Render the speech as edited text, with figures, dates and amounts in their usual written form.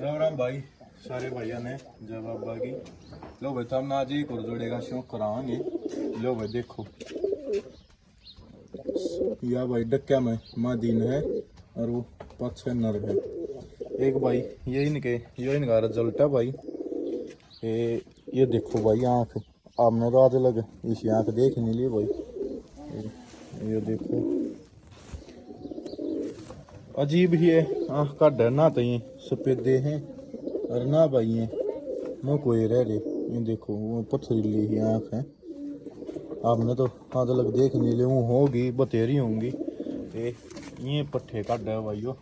राम राम भाई, सारे भाइयों ने जय बाबा की। लो भाई तब ना जी कुर जोड़ेगा शौक कराएंगे। लो भाई देखो या भाई डक्या में मादीन है और वो 5-6 नर है। एक भाई ये इनका रिजल्ट है भाई। ये देखो भाई आँख आपने तो आज लग इसी आँख देख नहीं ली भाई। ये देखो अजीब ही है आँख का डर ना तो ये सफेदे हैं और ना भाई ये मुँह कोई रह रहे। ये देखो वो पथरीली ही आँख है। आपने तो आज लग देख नहीं ले होगी बतेरी होंगी। ये पट्ठे का डर भाइयों।